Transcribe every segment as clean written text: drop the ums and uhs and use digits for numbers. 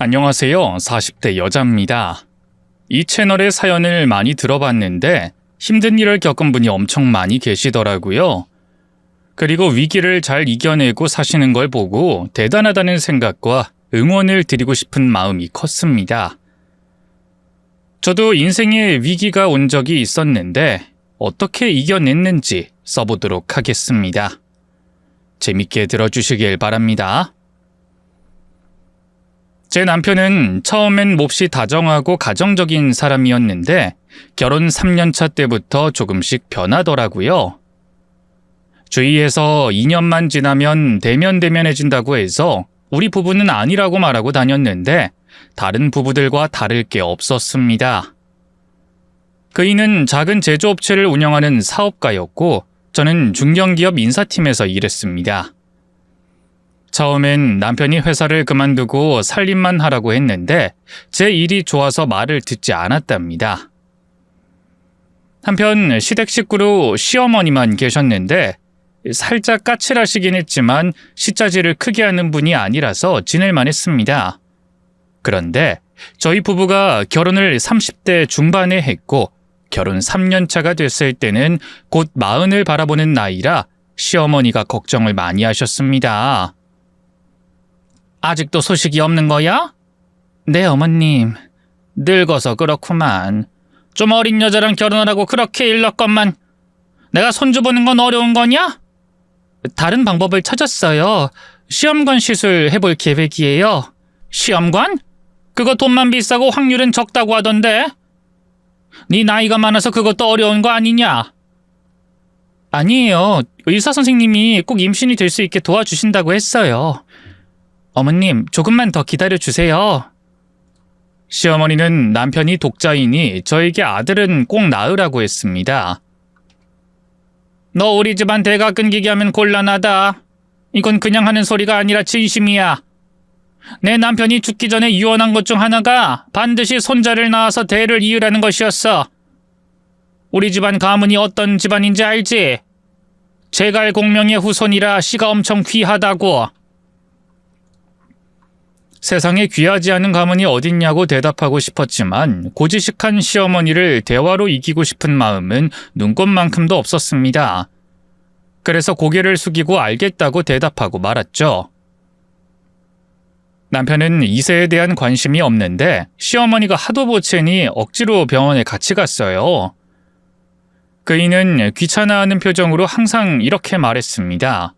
안녕하세요. 40대 여자입니다. 이 채널의 사연을 많이 들어봤는데 힘든 일을 겪은 분이 엄청 많이 계시더라고요. 그리고 위기를 잘 이겨내고 사시는 걸 보고 대단하다는 생각과 응원을 드리고 싶은 마음이 컸습니다. 저도 인생에 위기가 온 적이 있었는데 어떻게 이겨냈는지 써보도록 하겠습니다. 재밌게 들어주시길 바랍니다. 제 남편은 처음엔 몹시 다정하고 가정적인 사람이었는데 결혼 3년차 때부터 조금씩 변하더라고요. 주위에서 2년만 지나면 대면대면해진다고 해서 우리 부부는 아니라고 말하고 다녔는데 다른 부부들과 다를 게 없었습니다. 그이는 작은 제조업체를 운영하는 사업가였고 저는 중견기업 인사팀에서 일했습니다. 처음엔 남편이 회사를 그만두고 살림만 하라고 했는데 제 일이 좋아서 말을 듣지 않았답니다. 한편 시댁 식구로 시어머니만 계셨는데 살짝 까칠하시긴 했지만 시자질을 크게 하는 분이 아니라서 지낼만 했습니다. 그런데 저희 부부가 결혼을 30대 중반에 했고 결혼 3년 차가 됐을 때는 곧 40을 바라보는 나이라 시어머니가 걱정을 많이 하셨습니다. 아직도 소식이 없는 거야? 네, 어머님. 늙어서 그렇구만. 좀 어린 여자랑 결혼하라고 그렇게 일렀건만. 내가 손주 보는 건 어려운 거냐? 다른 방법을 찾았어요. 시험관 시술 해볼 계획이에요. 시험관? 그거 돈만 비싸고 확률은 적다고 하던데. 네 나이가 많아서 그것도 어려운 거 아니냐? 아니에요. 의사 선생님이 꼭 임신이 될 수 있게 도와주신다고 했어요. 어머님, 조금만 더 기다려주세요. 시어머니는 남편이 독자이니 저에게 아들은 꼭 낳으라고 했습니다. 너 우리 집안 대가 끊기게 하면 곤란하다. 이건 그냥 하는 소리가 아니라 진심이야. 내 남편이 죽기 전에 유언한 것 중 하나가 반드시 손자를 낳아서 대를 이으라는 것이었어. 우리 집안 가문이 어떤 집안인지 알지? 제갈 공명의 후손이라 씨가 엄청 귀하다고. 세상에 귀하지 않은 가문이 어딨냐고 대답하고 싶었지만 고지식한 시어머니를 대화로 이기고 싶은 마음은 눈꼽만큼도 없었습니다. 그래서 고개를 숙이고 알겠다고 대답하고 말았죠. 남편은 2세에 대한 관심이 없는데 시어머니가 하도 보채니 억지로 병원에 같이 갔어요. 그이는 귀찮아하는 표정으로 항상 이렇게 말했습니다.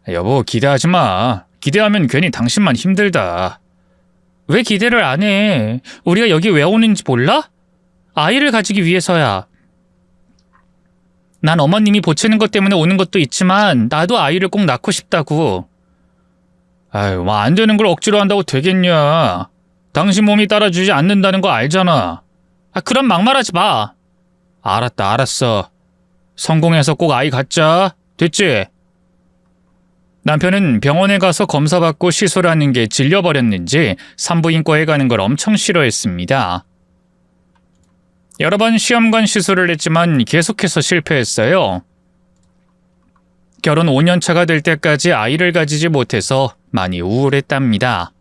여보, 기대하지 마. 기대하면 괜히 당신만 힘들다. 왜 기대를 안 해? 우리가 여기 왜 오는지 몰라? 아이를 가지기 위해서야. 난 어머님이 보채는 것 때문에 오는 것도 있지만 나도 아이를 꼭 낳고 싶다고. 아유, 안 되는 걸 억지로 한다고 되겠냐. 당신 몸이 따라주지 않는다는 거 알잖아. 그럼 막말하지 마. 알았다, 알았어. 성공해서 꼭 아이 갖자. 됐지? 남편은 병원에 가서 검사받고 시술하는 게 질려버렸는지 산부인과에 가는 걸 엄청 싫어했습니다. 여러 번 시험관 시술을 했지만 계속해서 실패했어요. 결혼 5년 차가 될 때까지 아이를 가지지 못해서 많이 우울했답니다.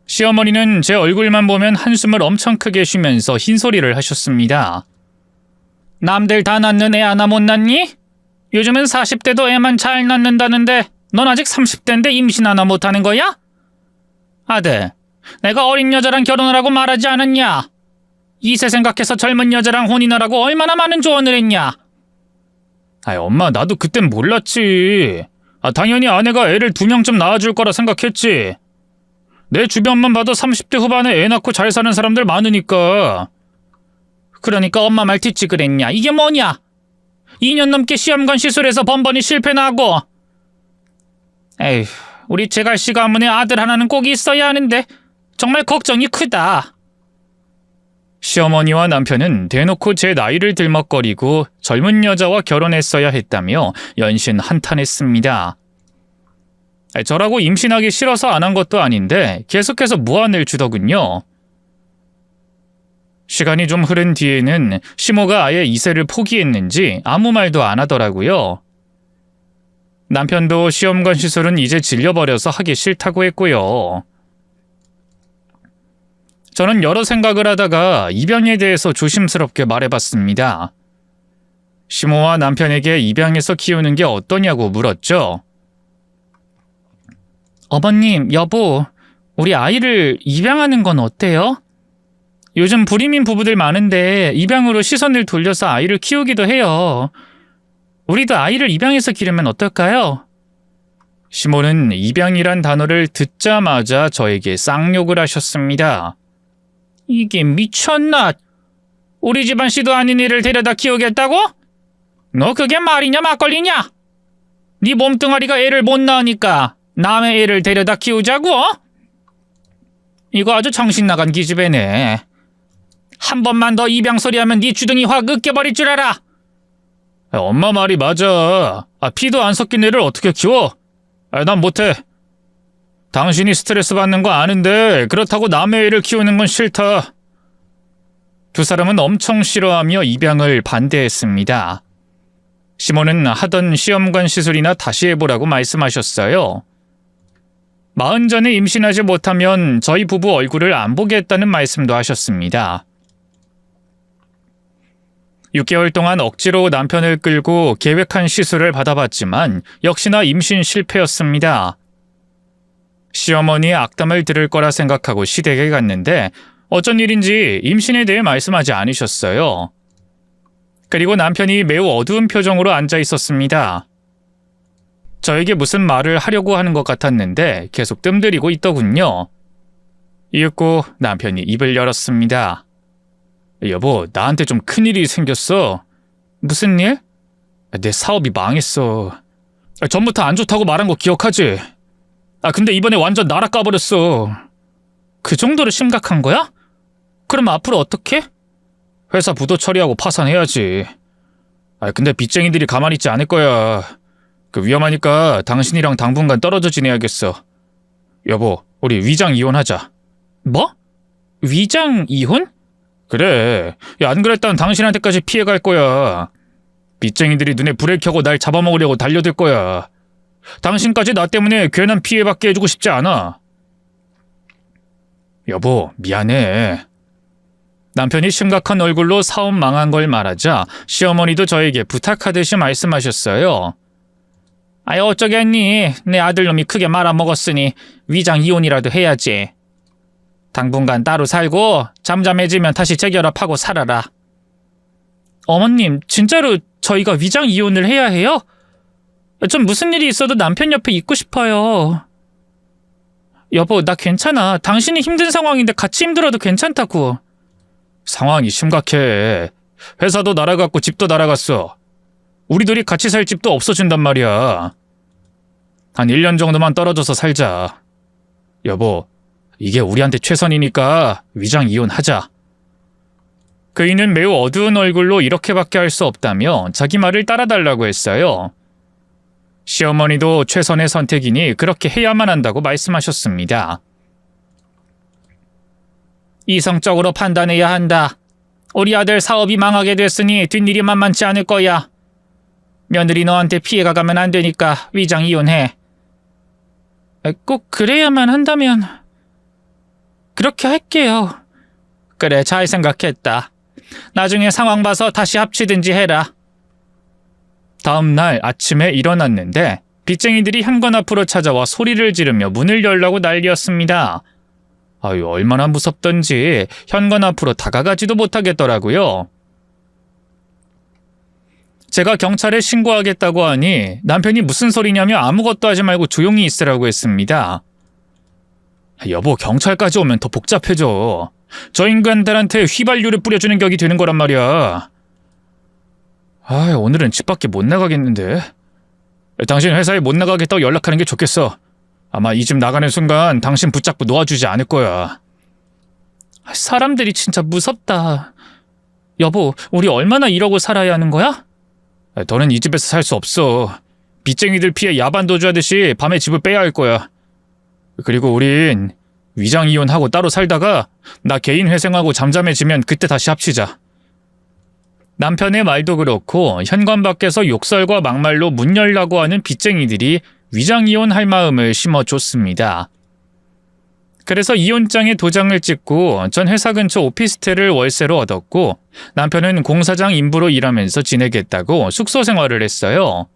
시어머니는 제 얼굴만 보면 한숨을 엄청 크게 쉬면서 흰소리를 하셨습니다. 남들 다 낳는 애 하나 못 낳니? 요즘은 40대도 애만 잘 낳는다는데 넌 아직 30대인데 임신 하나 못하는 거야? 아들, 내가 어린 여자랑 결혼하라고 말하지 않았냐? 2세 생각해서 젊은 여자랑 혼인하라고 얼마나 많은 조언을 했냐? 엄마, 나도 그땐 몰랐지. 당연히 아내가 애를 2명쯤 낳아줄 거라 생각했지. 내 주변만 봐도 30대 후반에 애 낳고 잘 사는 사람들 많으니까. 그러니까 엄마 말 듣지 그랬냐? 이게 뭐냐? 2년 넘게 시험관 시술해서 번번이 실패나 하고. 에휴, 우리 제갈씨 가문에 아들 하나는 꼭 있어야 하는데 정말 걱정이 크다. 시어머니와 남편은 대놓고 제 나이를 들먹거리고 젊은 여자와 결혼했어야 했다며 연신 한탄했습니다. 저라고 임신하기 싫어서 안 한 것도 아닌데 계속해서 무안을 주더군요. 시간이 좀 흐른 뒤에는 시모가 아예 2세를 포기했는지 아무 말도 안 하더라고요. 남편도 시험관 시술은 이제 질려버려서 하기 싫다고 했고요. 저는 여러 생각을 하다가 입양에 대해서 조심스럽게 말해봤습니다. 시모와 남편에게 입양해서 키우는 게 어떠냐고 물었죠. 어머님, 여보, 우리 아이를 입양하는 건 어때요? 요즘 불임인 부부들 많은데 입양으로 시선을 돌려서 아이를 키우기도 해요. 우리도 아이를 입양해서 기르면 어떨까요? 시모는 입양이란 단어를 듣자마자 저에게 쌍욕을 하셨습니다. 이게 미쳤나? 우리 집안 씨도 아닌 애를 데려다 키우겠다고? 너 그게 말이냐 막걸리냐? 네 몸뚱아리가 애를 못 낳으니까 남의 애를 데려다 키우자고? 이거 아주 정신 나간 기집애네. 한 번만 더 입양 소리하면 네 주둥이 확 으깨버릴 줄 알아. 엄마 말이 맞아. 피도 안 섞인 애를 어떻게 키워? 난 못해. 당신이 스트레스 받는 거 아는데 그렇다고 남의 애를 키우는 건 싫다. 두 사람은 엄청 싫어하며 입양을 반대했습니다. 시모는 하던 시험관 시술이나 다시 해보라고 말씀하셨어요. 40 전에 임신하지 못하면 저희 부부 얼굴을 안 보겠다는 말씀도 하셨습니다. 6개월 동안 억지로 남편을 끌고 계획한 시술을 받아봤지만 역시나 임신 실패였습니다. 시어머니의 악담을 들을 거라 생각하고 시댁에 갔는데 어쩐 일인지 임신에 대해 말씀하지 않으셨어요. 그리고 남편이 매우 어두운 표정으로 앉아 있었습니다. 저에게 무슨 말을 하려고 하는 것 같았는데 계속 뜸들이고 있더군요. 이윽고 남편이 입을 열었습니다. 여보, 나한테 좀 큰일이 생겼어. 무슨 일? 내 사업이 망했어. 전부터 안 좋다고 말한 거 기억하지? 근데 이번에 완전 나락 가버렸어. 그 정도로 심각한 거야? 그럼 앞으로 어떻게? 회사 부도 처리하고 파산해야지. 근데 빚쟁이들이 가만히 있지 않을 거야. 위험하니까 당신이랑 당분간 떨어져 지내야겠어. 여보, 우리 위장 이혼하자. 뭐? 위장 이혼? 그래. 안 그랬다면 당신한테까지 피해갈 거야. 빚쟁이들이 눈에 불을 켜고 날 잡아먹으려고 달려들 거야. 당신까지 나 때문에 괜한 피해받게 해주고 싶지 않아. 여보, 미안해. 남편이 심각한 얼굴로 사업 망한 걸 말하자 시어머니도 저에게 부탁하듯이 말씀하셨어요. 어쩌겠니? 내 아들놈이 크게 말아먹었으니 위장 이혼이라도 해야지. 당분간 따로 살고 잠잠해지면 다시 재결합하고 살아라. 어머님, 진짜로 저희가 위장 이혼을 해야 해요? 전 무슨 일이 있어도 남편 옆에 있고 싶어요. 여보, 나 괜찮아. 당신이 힘든 상황인데 같이 힘들어도 괜찮다고. 상황이 심각해. 회사도 날아갔고 집도 날아갔어. 우리 둘이 같이 살 집도 없어진단 말이야. 한 1년 정도만 떨어져서 살자. 여보, 이게 우리한테 최선이니까 위장 이혼하자. 그이는 매우 어두운 얼굴로 이렇게밖에 할 수 없다며 자기 말을 따라달라고 했어요. 시어머니도 최선의 선택이니 그렇게 해야만 한다고 말씀하셨습니다. 이성적으로 판단해야 한다. 우리 아들 사업이 망하게 됐으니 뒷일이 만만치 않을 거야. 며느리 너한테 피해가 가면 안 되니까 위장 이혼해. 꼭 그래야만 한다면 그렇게 할게요. 그래, 잘 생각했다. 나중에 상황 봐서 다시 합치든지 해라. 다음 날 아침에 일어났는데 빚쟁이들이 현관 앞으로 찾아와 소리를 지르며 문을 열라고 난리였습니다. 얼마나 무섭던지 현관 앞으로 다가가지도 못하겠더라고요. 제가 경찰에 신고하겠다고 하니 남편이 무슨 소리냐며 아무것도 하지 말고 조용히 있으라고 했습니다. 여보, 경찰까지 오면 더 복잡해져. 저 인간들한테 휘발유를 뿌려주는 격이 되는 거란 말이야. 오늘은 집 밖에 못 나가겠는데. 당신 회사에 못 나가겠다고 연락하는 게 좋겠어. 아마 이 집 나가는 순간 당신 붙잡고 놓아주지 않을 거야. 사람들이 진짜 무섭다. 여보, 우리 얼마나 이러고 살아야 하는 거야? 너는 이 집에서 살 수 없어. 빚쟁이들 피해 야반도주하듯이 밤에 집을 빼야 할 거야. 그리고 우린 위장 이혼하고 따로 살다가 나 개인 회생하고 잠잠해지면 그때 다시 합치자. 남편의 말도 그렇고 현관 밖에서 욕설과 막말로 문 열라고 하는 빚쟁이들이 위장 이혼할 마음을 심어줬습니다. 그래서 이혼장에 도장을 찍고 전 회사 근처 오피스텔을 월세로 얻었고 남편은 공사장 인부로 일하면서 지내겠다고 숙소 생활을 했어요.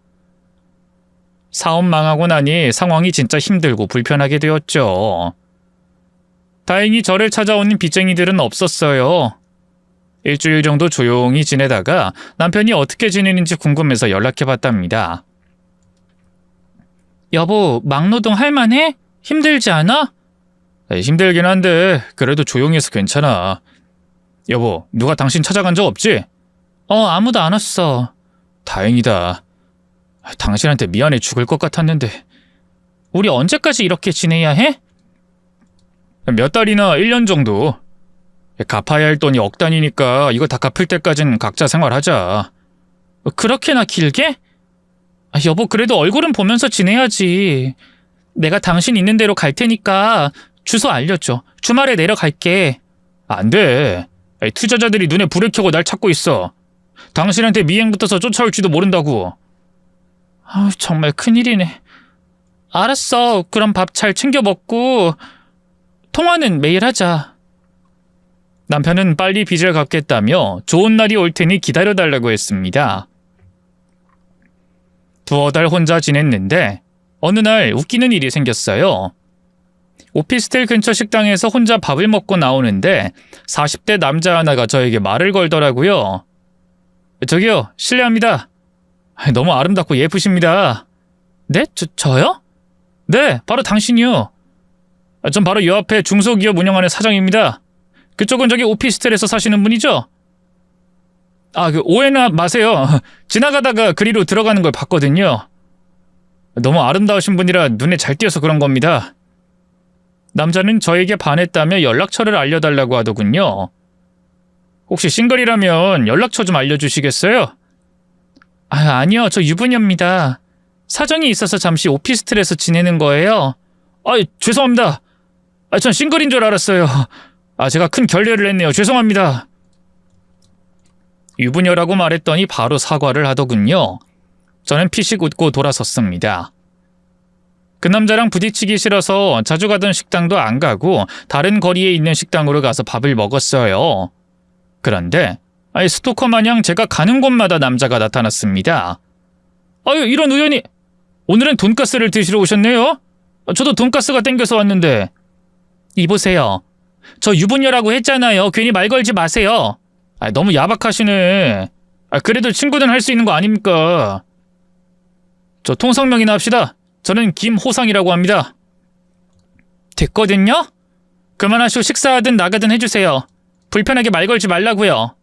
사업 망하고 나니 상황이 진짜 힘들고 불편하게 되었죠. 다행히 저를 찾아오는 빚쟁이들은 없었어요. 일주일 정도 조용히 지내다가 남편이 어떻게 지내는지 궁금해서 연락해봤답니다. 여보, 막노동 할만해? 힘들지 않아? 힘들긴 한데 그래도 조용히 해서 괜찮아. 여보, 누가 당신 찾아간 적 없지? 아무도 안 왔어. 다행이다. 당신한테 미안해 죽을 것 같았는데. 우리 언제까지 이렇게 지내야 해? 몇 달이나 1년 정도. 갚아야 할 돈이 억 단위니까 이거 다 갚을 때까진 각자 생활하자. 그렇게나 길게? 여보, 그래도 얼굴은 보면서 지내야지. 내가 당신 있는 대로 갈 테니까 주소 알려줘. 주말에 내려갈게. 안 돼. 투자자들이 눈에 불을 켜고 날 찾고 있어. 당신한테 미행 붙어서 쫓아올지도 모른다고. 정말 큰일이네. 알았어. 그럼 밥 잘 챙겨 먹고 통화는 매일 하자. 남편은 빨리 빚을 갚겠다며 좋은 날이 올 테니 기다려달라고 했습니다. 두어 달 혼자 지냈는데 어느 날 웃기는 일이 생겼어요. 오피스텔 근처 식당에서 혼자 밥을 먹고 나오는데 40대 남자 하나가 저에게 말을 걸더라고요. 저기요, 실례합니다. 너무 아름답고 예쁘십니다. 네? 저요? 네, 바로 당신이요. 전 바로 요 앞에 중소기업 운영하는 사장입니다. 그쪽은 저기 오피스텔에서 사시는 분이죠? 오해나 마세요. 지나가다가 그리로 들어가는 걸 봤거든요. 너무 아름다우신 분이라 눈에 잘 띄어서 그런 겁니다. 남자는 저에게 반했다며 연락처를 알려달라고 하더군요. 혹시 싱글이라면 연락처 좀 알려주시겠어요? 아니요, 저 유부녀입니다. 사정이 있어서 잠시 오피스텔에서 지내는 거예요. 죄송합니다. 전 싱글인 줄 알았어요. 제가 큰 결례를 했네요. 죄송합니다. 유부녀라고 말했더니 바로 사과를 하더군요. 저는 피식 웃고 돌아섰습니다. 그 남자랑 부딪히기 싫어서 자주 가던 식당도 안 가고 다른 거리에 있는 식당으로 가서 밥을 먹었어요. 그런데 스토커 마냥 제가 가는 곳마다 남자가 나타났습니다. 이런 우연이. 오늘은 돈가스를 드시러 오셨네요? 저도 돈가스가 땡겨서 왔는데. 이보세요. 저 유부녀라고 했잖아요. 괜히 말 걸지 마세요. 너무 야박하시네. 그래도 친구는 할 수 있는 거 아닙니까? 저 통성명이나 합시다. 저는 김호상이라고 합니다. 됐거든요? 그만하시고 식사하든 나가든 해주세요. 불편하게 말 걸지 말라고요.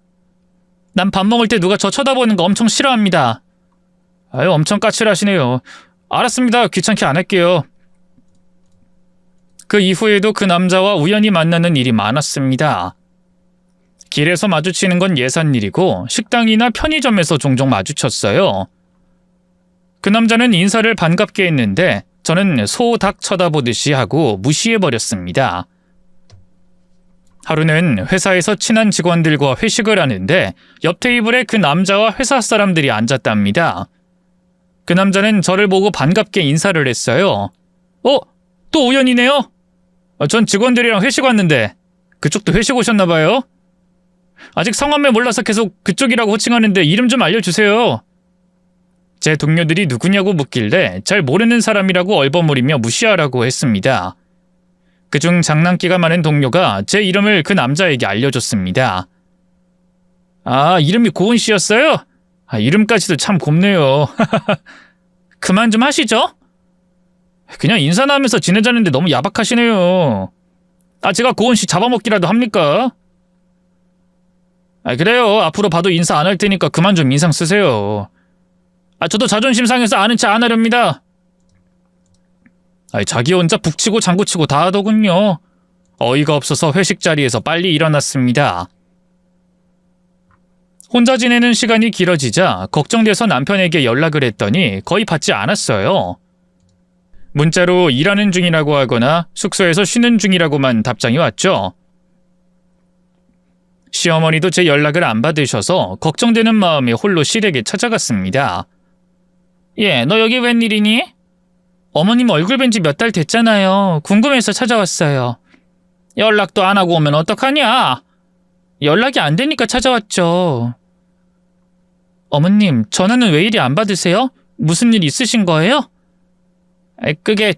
난 밥 먹을 때 누가 저 쳐다보는 거 엄청 싫어합니다. 엄청 까칠하시네요. 알았습니다. 귀찮게 안 할게요. 그 이후에도 그 남자와 우연히 만나는 일이 많았습니다. 길에서 마주치는 건 예산일이고 식당이나 편의점에서 종종 마주쳤어요. 그 남자는 인사를 반갑게 했는데 저는 소, 닭 쳐다보듯이 하고 무시해버렸습니다. 하루는 회사에서 친한 직원들과 회식을 하는데 옆 테이블에 그 남자와 회사 사람들이 앉았답니다. 그 남자는 저를 보고 반갑게 인사를 했어요. 또 우연이네요? 전 직원들이랑 회식 왔는데 그쪽도 회식 오셨나봐요? 아직 성함을 몰라서 계속 그쪽이라고 호칭하는데 이름 좀 알려주세요. 제 동료들이 누구냐고 묻길래 잘 모르는 사람이라고 얼버무리며 무시하라고 했습니다. 그중 장난기가 많은 동료가 제 이름을 그 남자에게 알려줬습니다. 이름이 고은 씨였어요? 이름까지도 참 곱네요. 그만 좀 하시죠? 그냥 인사나 하면서 지내자는데 너무 야박하시네요. 제가 고은 씨 잡아먹기라도 합니까? 그래요. 앞으로 봐도 인사 안 할 테니까 그만 좀 인상 쓰세요. 저도 자존심 상해서 아는 체 안 하렵니다. 자기 혼자 북치고 장구치고 다 하더군요. 어이가 없어서 회식 자리에서 빨리 일어났습니다. 혼자 지내는 시간이 길어지자 걱정돼서 남편에게 연락을 했더니 거의 받지 않았어요. 문자로 일하는 중이라고 하거나 숙소에서 쉬는 중이라고만 답장이 왔죠. 시어머니도 제 연락을 안 받으셔서 걱정되는 마음에 홀로 시댁에 찾아갔습니다. 너 여기 웬일이니? 어머님 얼굴 뵌 지 몇 달 됐잖아요. 궁금해서 찾아왔어요. 연락도 안 하고 오면 어떡하냐? 연락이 안 되니까 찾아왔죠. 어머님, 전화는 왜 이리 안 받으세요? 무슨 일 있으신 거예요? 그게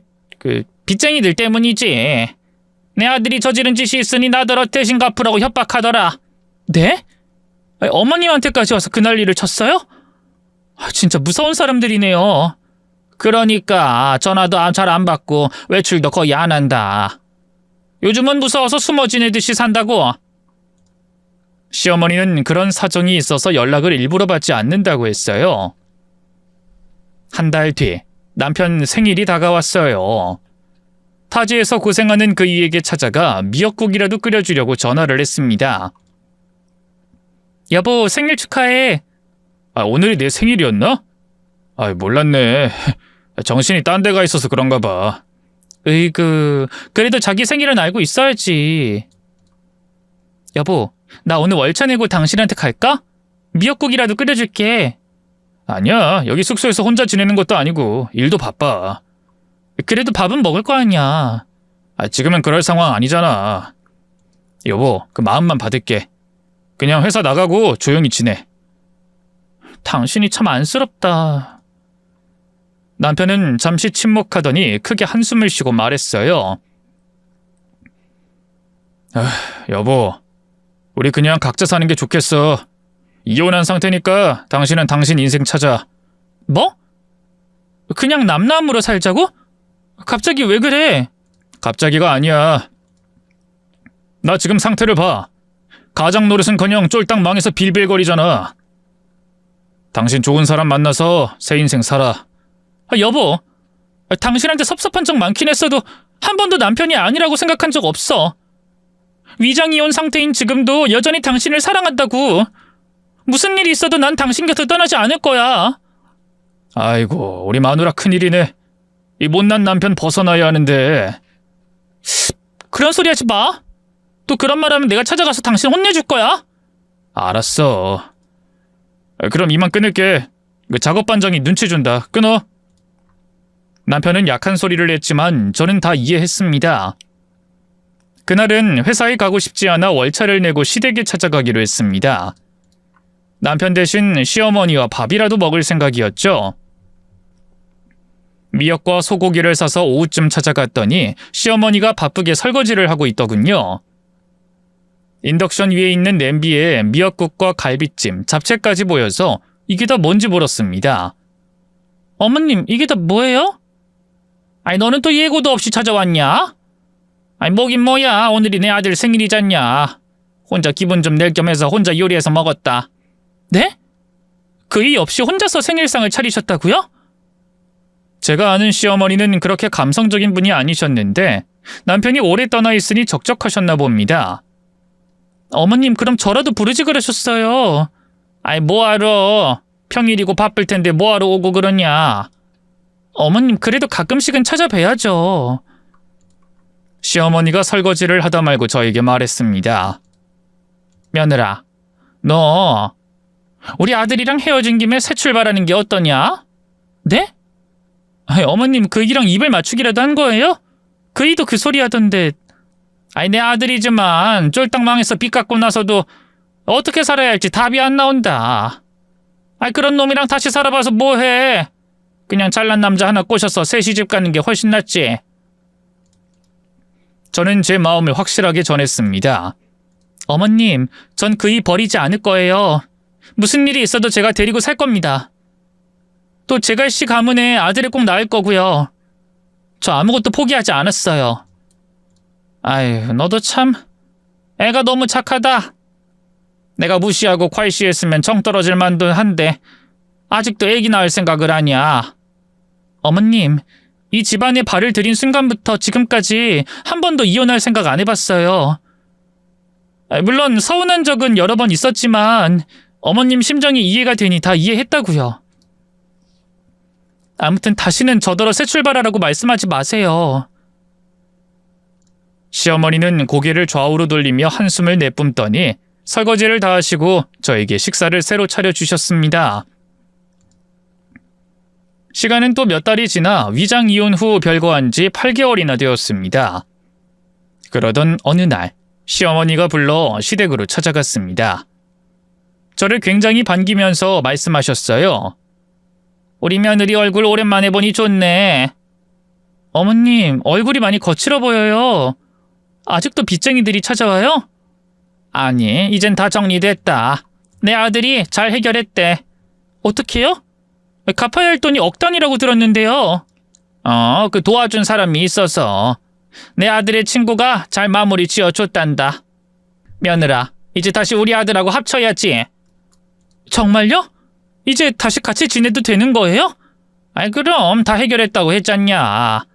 빚쟁이들 때문이지. 내 아들이 저지른 짓이 있으니 나더러 대신 갚으라고 협박하더라. 네? 어머님한테까지 와서 그 난리를 쳤어요? 진짜 무서운 사람들이네요. 그러니까 전화도 잘 안 받고 외출도 거의 안 한다. 요즘은 무서워서 숨어 지내듯이 산다고. 시어머니는 그런 사정이 있어서 연락을 일부러 받지 않는다고 했어요. 한 달 뒤 남편 생일이 다가왔어요. 타지에서 고생하는 그이에게 찾아가 미역국이라도 끓여주려고 전화를 했습니다. 여보, 생일 축하해. 오늘이 내 생일이었나? 몰랐네. 정신이 딴 데가 있어서 그런가 봐. 그래도 자기 생일은 알고 있어야지. 여보, 나 오늘 월차 내고 당신한테 갈까? 미역국이라도 끓여줄게. 아니야, 여기 숙소에서 혼자 지내는 것도 아니고 일도 바빠. 그래도 밥은 먹을 거 아니야. 지금은 그럴 상황 아니잖아. 여보, 그 마음만 받을게. 그냥 회사 나가고 조용히 지내. 당신이 참 안쓰럽다. 남편은 잠시 침묵하더니 크게 한숨을 쉬고 말했어요. 여보, 우리 그냥 각자 사는 게 좋겠어. 이혼한 상태니까 당신은 당신 인생 찾아. 뭐? 그냥 남남으로 살자고? 갑자기 왜 그래? 갑자기가 아니야. 나 지금 상태를 봐. 가장 노릇은커녕 쫄딱 망해서 빌빌거리잖아. 당신 좋은 사람 만나서 새 인생 살아. 여보, 당신한테 섭섭한 적 많긴 했어도 한 번도 남편이 아니라고 생각한 적 없어. 위장이혼 상태인 지금도 여전히 당신을 사랑한다고. 무슨 일이 있어도 난 당신 곁을 떠나지 않을 거야. 아이고, 우리 마누라 큰일이네. 이 못난 남편 벗어나야 하는데. 그런 소리 하지 마. 또 그런 말 하면 내가 찾아가서 당신 혼내줄 거야. 알았어. 그럼 이만 끊을게. 작업 반장이 눈치 준다. 끊어. 남편은 약한 소리를 냈지만 저는 다 이해했습니다. 그날은 회사에 가고 싶지 않아 월차를 내고 시댁에 찾아가기로 했습니다. 남편 대신 시어머니와 밥이라도 먹을 생각이었죠. 미역과 소고기를 사서 오후쯤 찾아갔더니 시어머니가 바쁘게 설거지를 하고 있더군요. 인덕션 위에 있는 냄비에 미역국과 갈비찜, 잡채까지 보여서 이게 다 뭔지 물었습니다. 어머님, 이게 다 뭐예요? 너는 또 예고도 없이 찾아왔냐? 뭐긴 뭐야, 오늘이 내 아들 생일이잖냐. 혼자 기분 좀 낼 겸해서 혼자 요리해서 먹었다. 네? 그이 없이 혼자서 생일상을 차리셨다고요? 제가 아는 시어머니는 그렇게 감성적인 분이 아니셨는데 남편이 오래 떠나 있으니 적적하셨나 봅니다. 어머님, 그럼 저라도 부르지 그러셨어요. 뭐하러. 평일이고 바쁠 텐데 뭐하러 오고 그러냐. 어머님, 그래도 가끔씩은 찾아뵈야죠. 시어머니가 설거지를 하다 말고 저에게 말했습니다. 며느라, 너 우리 아들이랑 헤어진 김에 새 출발하는 게 어떠냐? 네? 어머님, 그이랑 입을 맞추기라도 한 거예요? 그이도 그 소리 하던데. 내 아들이지만 쫄딱 망해서 빚 갚고 나서도 어떻게 살아야 할지 답이 안 나온다. 그런 놈이랑 다시 살아봐서 뭐해. 그냥 잘난 남자 하나 꼬셔서 새 시집 가는 게 훨씬 낫지. 저는 제 마음을 확실하게 전했습니다. 어머님, 전 그이 버리지 않을 거예요. 무슨 일이 있어도 제가 데리고 살 겁니다. 또 제갈 씨 가문에 아들을 꼭 낳을 거고요. 저 아무것도 포기하지 않았어요. 너도 참 애가 너무 착하다. 내가 무시하고 콸시했으면 정 떨어질 만도 한데 아직도 애기 낳을 생각을 하냐. 어머님, 이 집안에 발을 들인 순간부터 지금까지 한 번도 이혼할 생각 안 해봤어요. 물론 서운한 적은 여러 번 있었지만 어머님 심정이 이해가 되니 다 이해했다고요. 아무튼 다시는 저더러 새 출발하라고 말씀하지 마세요. 시어머니는 고개를 좌우로 돌리며 한숨을 내뿜더니 설거지를 다 하시고 저에게 식사를 새로 차려주셨습니다. 시간은 또 몇 달이 지나 위장 이혼 후 별거한 지 8개월이나 되었습니다. 그러던 어느 날 시어머니가 불러 시댁으로 찾아갔습니다. 저를 굉장히 반기면서 말씀하셨어요. 우리 며느리 얼굴 오랜만에 보니 좋네. 어머님, 얼굴이 많이 거칠어 보여요. 아직도 빚쟁이들이 찾아와요? 아니, 이젠 다 정리됐다. 내 아들이 잘 해결했대. 어떻게요? 갚아야 할 돈이 억 단위라고 들었는데요. 그 도와준 사람이 있어서. 내 아들의 친구가 잘 마무리 지어줬단다. 며느라, 이제 다시 우리 아들하고 합쳐야지. 정말요? 이제 다시 같이 지내도 되는 거예요? 아이 그럼 다 해결했다고 했잖냐.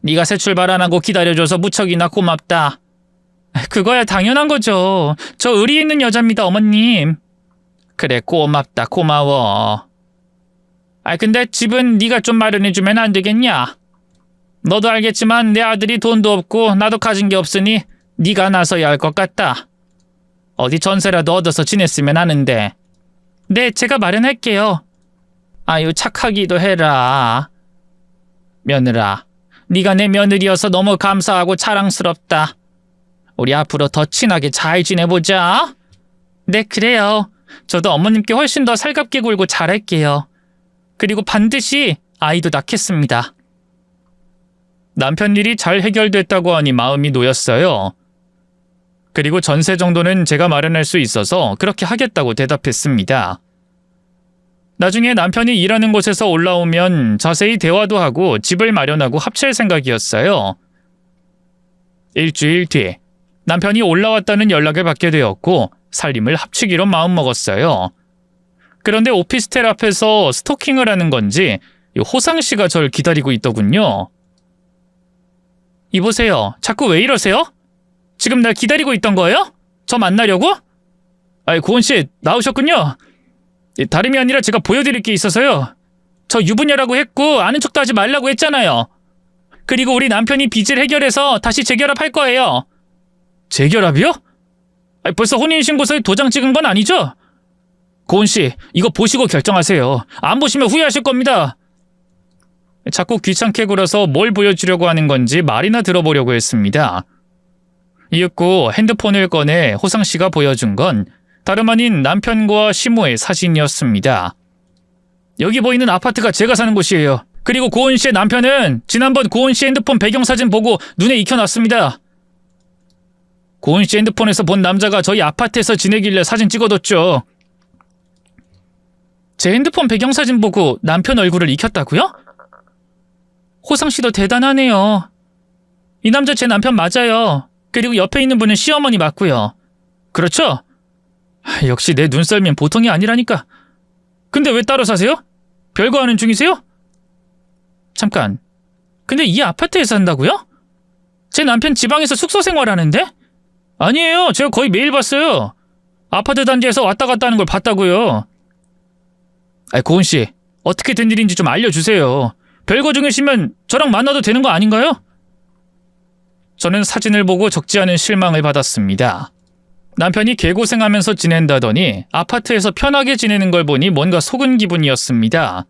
네가 새 출발 안 하고 기다려줘서 무척이나 고맙다. 그거야 당연한 거죠. 저 의리 있는 여자입니다, 어머님. 그래, 고맙다, 고마워. 근데 집은 네가 좀 마련해주면 안 되겠냐? 너도 알겠지만 내 아들이 돈도 없고 나도 가진 게 없으니 네가 나서야 할 것 같다. 어디 전세라도 얻어서 지냈으면 하는데. 네, 제가 마련할게요. 아유, 착하기도 해라. 며느라, 네가 내 며느리여서 너무 감사하고 자랑스럽다. 우리 앞으로 더 친하게 잘 지내보자. 네, 그래요. 저도 어머님께 훨씬 더 살갑게 굴고 잘할게요. 그리고 반드시 아이도 낳겠습니다. 남편 일이 잘 해결됐다고 하니 마음이 놓였어요. 그리고 전세 정도는 제가 마련할 수 있어서 그렇게 하겠다고 대답했습니다. 나중에 남편이 일하는 곳에서 올라오면 자세히 대화도 하고 집을 마련하고 합칠 생각이었어요. 일주일 뒤 남편이 올라왔다는 연락을 받게 되었고 살림을 합치기로 마음먹었어요. 그런데 오피스텔 앞에서 스토킹을 하는 건지 호상 씨가 절 기다리고 있더군요. 이보세요. 자꾸 왜 이러세요? 지금 날 기다리고 있던 거예요? 저 만나려고? 고은 씨 나오셨군요. 다름이 아니라 제가 보여드릴 게 있어서요. 저 유부녀라고 했고 아는 척도 하지 말라고 했잖아요. 그리고 우리 남편이 빚을 해결해서 다시 재결합할 거예요. 재결합이요? 벌써 혼인신고서에 도장 찍은 건 아니죠? 고은 씨, 이거 보시고 결정하세요. 안 보시면 후회하실 겁니다. 자꾸 귀찮게 굴어서 뭘 보여주려고 하는 건지 말이나 들어보려고 했습니다. 이윽고 핸드폰을 꺼내 호상 씨가 보여준 건 다름 아닌 남편과 시모의 사진이었습니다. 여기 보이는 아파트가 제가 사는 곳이에요. 그리고 고은 씨의 남편은 지난번 고은 씨 핸드폰 배경사진 보고 눈에 익혀놨습니다. 고은 씨 핸드폰에서 본 남자가 저희 아파트에서 지내길래 사진 찍어뒀죠. 제 핸드폰 배경사진 보고 남편 얼굴을 익혔다고요? 호상 씨도 대단하네요. 이 남자 제 남편 맞아요. 그리고 옆에 있는 분은 시어머니 맞고요. 그렇죠? 역시 내 눈썰미는 보통이 아니라니까. 근데 왜 따로 사세요? 별거 하는 중이세요? 잠깐. 근데 이 아파트에 산다고요? 제 남편 지방에서 숙소 생활하는데? 아니에요. 제가 거의 매일 봤어요. 아파트 단지에서 왔다 갔다 하는 걸 봤다고요. 고은 씨, 어떻게 된 일인지 좀 알려주세요. 별거 중이시면 저랑 만나도 되는 거 아닌가요? 저는 사진을 보고 적지 않은 실망을 받았습니다. 남편이 개고생하면서 지낸다더니 아파트에서 편하게 지내는 걸 보니 뭔가 속은 기분이었습니다.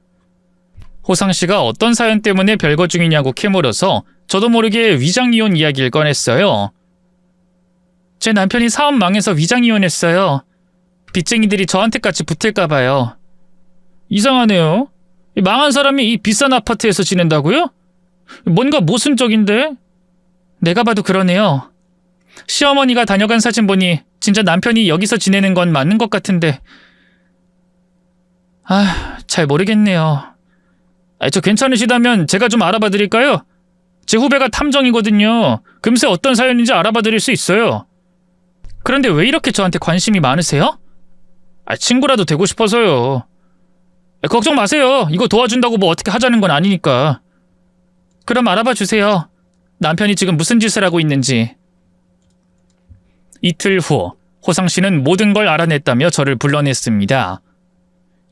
호상 씨가 어떤 사연 때문에 별거 중이냐고 캐물어서 저도 모르게 위장이혼 이야기를 꺼냈어요. 제 남편이 사업 망해서 위장이혼했어요. 빚쟁이들이 저한테까지 붙을까 봐요. 이상하네요. 망한 사람이 이 비싼 아파트에서 지낸다고요? 뭔가 모순적인데? 내가 봐도 그러네요. 시어머니가 다녀간 사진 보니 진짜 남편이 여기서 지내는 건 맞는 것 같은데. 잘 모르겠네요. 저 괜찮으시다면 제가 좀 알아봐 드릴까요? 제 후배가 탐정이거든요. 금세 어떤 사연인지 알아봐 드릴 수 있어요. 그런데 왜 이렇게 저한테 관심이 많으세요? 친구라도 되고 싶어서요. 걱정 마세요. 이거 도와준다고 뭐 어떻게 하자는 건 아니니까. 그럼 알아봐 주세요. 남편이 지금 무슨 짓을 하고 있는지. 이틀 후 호상 씨는 모든 걸 알아냈다며 저를 불러냈습니다.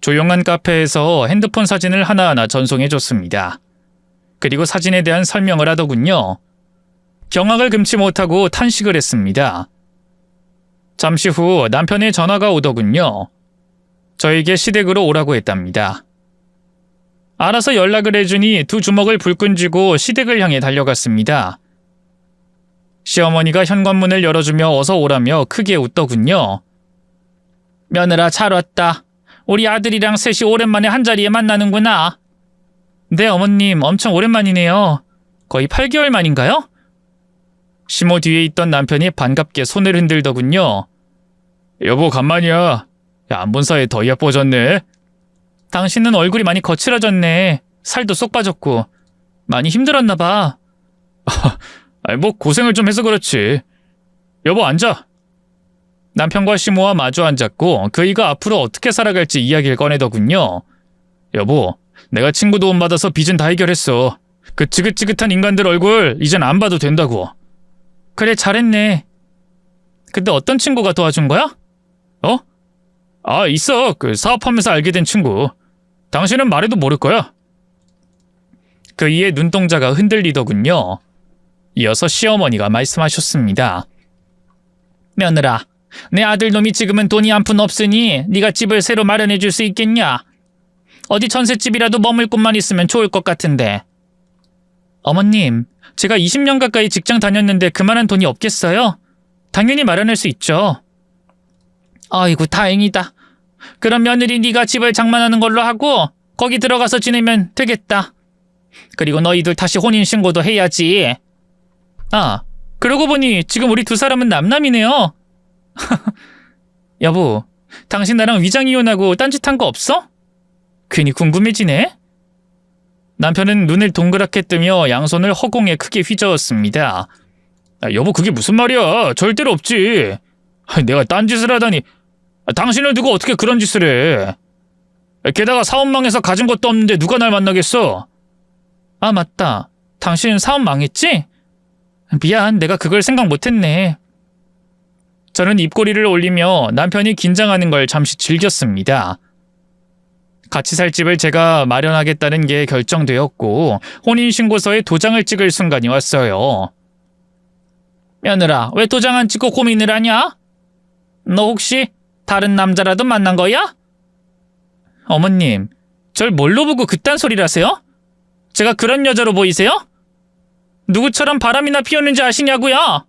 조용한 카페에서 핸드폰 사진을 하나하나 전송해줬습니다. 그리고 사진에 대한 설명을 하더군요. 경악을 금치 못하고 탄식을 했습니다. 잠시 후 남편의 전화가 오더군요. 저에게 시댁으로 오라고 했답니다. 알아서 연락을 해주니 두 주먹을 불끈 쥐고 시댁을 향해 달려갔습니다. 시어머니가 현관문을 열어주며 어서 오라며 크게 웃더군요. 며느라 잘 왔다. 우리 아들이랑 셋이 오랜만에 한자리에 만나는구나. 네, 어머님 엄청 오랜만이네요. 거의 8개월 만인가요? 시모 뒤에 있던 남편이 반갑게 손을 흔들더군요. 여보 간만이야. 안 본 사이에 더 예뻐졌네. 당신은 얼굴이 많이 거칠어졌네. 살도 쏙 빠졌고. 많이 힘들었나 봐. 뭐 고생을 좀 해서 그렇지. 여보 앉아. 남편과 시모와 마주 앉았고 그이가 앞으로 어떻게 살아갈지 이야기를 꺼내더군요. 여보, 내가 친구 도움 받아서 빚은 다 해결했어. 그 지긋지긋한 인간들 얼굴 이젠 안 봐도 된다고. 그래 잘했네. 근데 어떤 친구가 도와준 거야? 있어. 그 사업하면서 알게 된 친구. 당신은 말해도 모를 거야. 그이의 눈동자가 흔들리더군요. 이어서 시어머니가 말씀하셨습니다. 며느라, 내 아들놈이 지금은 돈이 한 푼 없으니 네가 집을 새로 마련해 줄 수 있겠냐? 어디 전셋집이라도 머물 곳만 있으면 좋을 것 같은데. 어머님, 제가 20년 가까이 직장 다녔는데 그만한 돈이 없겠어요? 당연히 마련할 수 있죠. 아이고 다행이다. 그럼 며느리 네가 집을 장만하는 걸로 하고 거기 들어가서 지내면 되겠다. 그리고 너희들 다시 혼인신고도 해야지. 그러고 보니 지금 우리 두 사람은 남남이네요. 여보, 당신 나랑 위장이혼하고 딴짓한 거 없어? 괜히 궁금해지네. 남편은 눈을 동그랗게 뜨며 양손을 허공에 크게 휘저었습니다. 여보 그게 무슨 말이야. 절대로 없지. 내가 딴짓을 하다니. 당신을 두고 어떻게 그런 짓을 해. 게다가 사업 망해서 가진 것도 없는데 누가 날 만나겠어. 맞다. 당신 사업 망했지? 미안, 내가 그걸 생각 못했네. 저는 입꼬리를 올리며 남편이 긴장하는 걸 잠시 즐겼습니다. 같이 살 집을 제가 마련하겠다는 게 결정되었고 혼인신고서에 도장을 찍을 순간이 왔어요. 며느라, 왜 도장 안 찍고 고민을 하냐? 너 혹시 다른 남자라도 만난 거야? 어머님, 절 뭘로 보고 그딴 소리를 하세요? 제가 그런 여자로 보이세요? 누구처럼 바람이나 피우는지 아시냐고요?